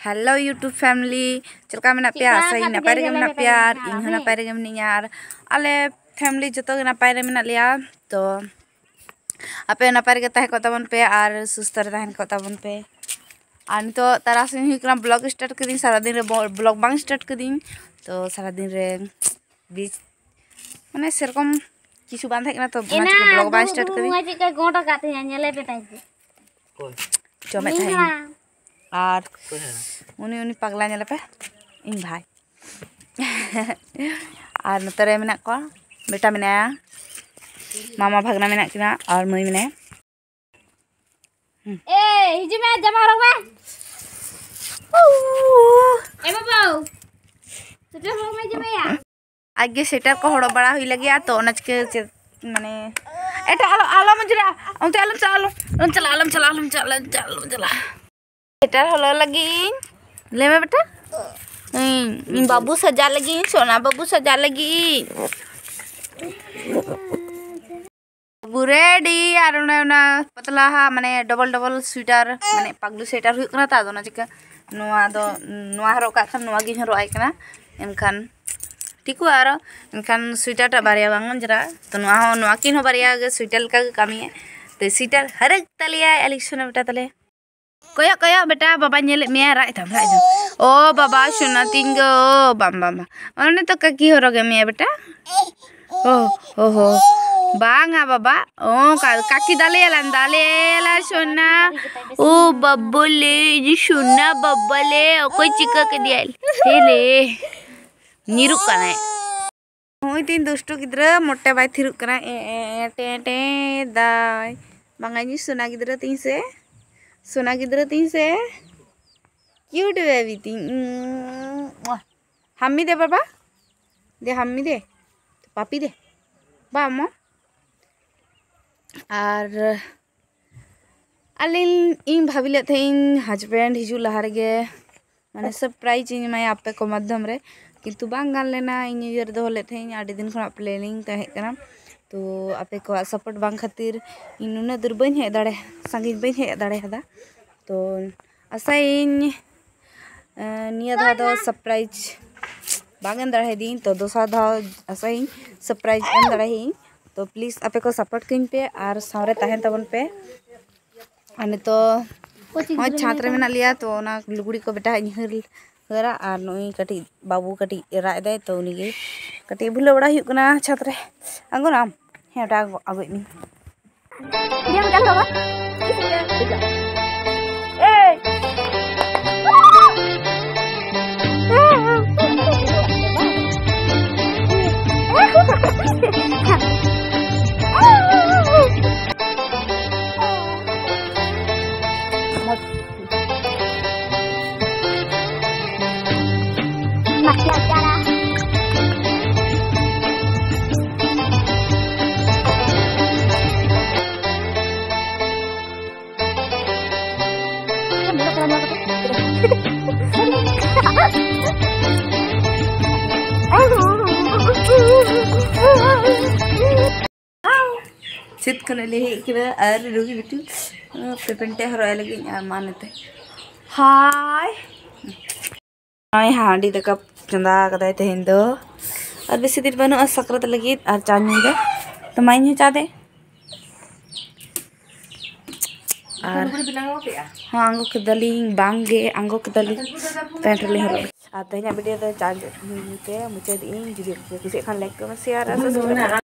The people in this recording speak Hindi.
हेलो यूट्यूब फैमिली चलका में पे आशा नपाय रे में पे इन नपाय रे मिनिया आले फैमिली जो नपाय रे में लिया तो आपे नपाय रे तहे को तबन पे और सुस्थ रे तहन को तबन पे और नितो तारासिन हुकना ब्लॉग स्टार्ट कदिन सारा दिन रे ब्लॉग बांग स्टार्ट कदिन तो सारा दिन रे बीच माने सेरकम किछु बांध हेकना तो ब्लॉग बांग स्टार्ट कदिन मोजे के गोटा काते नेले पे ताई को चमे थाई और उनी पगला नेले पे इन भाई और नतरे मेना को बेटा मेनाया मामा भागना मेना किना और मई मेना ए हिजु में जमा रवा ए बाबू सुटे हो में जमाया आगे सेटर को हड़ो बड़ा हुई लगिया तो नच के माने एटा आलो मजरा ओंते आलम चला सेटर हलो लगी ले में बेटा बाबू सजा लगी सोना बाबू सजा लगी रेडी और पतला माने डबल स्वेटर माने पगलू स्वेटर हुई कना ता चिका हरो का खान गी हरो आय कना एनखान ठीकु और एनखान स्वेटर टा बारिया बांग जरा तो किन बारिया स्वेटर का कमी तो स्वेटर हरक तलिया एलिक्शन बेटा तले कोया कोया बेटा बाबा नेले मे राय ओ बाबा सुना तिंगो बम अने तो काकी हरोगे मे बेटा ओ बांगा बाबा ओ काकी दाले सोना ओ बब्बले जी सोना बब्बले कोई चिका के दिया हेले निरु कना होई तीन दुष्टो गिद्रा मोटे बाय थिरु कना टे दाय बांगा जी सोना गिद्रा तीन से क्यूट बेबी तीन हम्मी दे बाबा दे हम्मी दे पापी दे बा अम्मा और अलिन इन भाविले थे हस्बैंड हिजू लहार गे माने सरप्राइज इन माय आपे को माध्यम रे किंतु बांग गान लेना इन ईयर दो ले थे आडी दिन खना प्लानिंग तहे कना तो आपे को सपोर्ट बांग खातिर इन नुना दूर बन हे दाड़े संगीत बन हे दाड़े हदा तो आशा इन निया धा दो सरप्राइज बांगन दाड़े दिन तो दोसा धा आशा इन सरप्राइज एम दाड़े ही तो प्लीज आपे को सपोर्ट किन पे और सावरे तहन तबन पे अने तो छात्र में लिया तो ना लुगड़ी को बेटा हरा और नई कटी बाबू कटी राय दे तो उनी कटी भूल बड़ा हुई कना छात्र आंगो नाम हेटा आगो मी ये चल बाबा चित कने ले किबे आर रुगी बिटू पेपेंटे हरो लगी मानते हाय नय हांडी दका चंदा कदाय तेहन दो और बेसी दिन बनु सकरत लगी और चानी दे तो माइन चा दे और हाँ आंगो के दली बांगे आंगो के दली पैंट ले हरो आ तेना वीडियो दे चार्ज के मुझे इन जुदी कुछ खान लाइक कर शेयर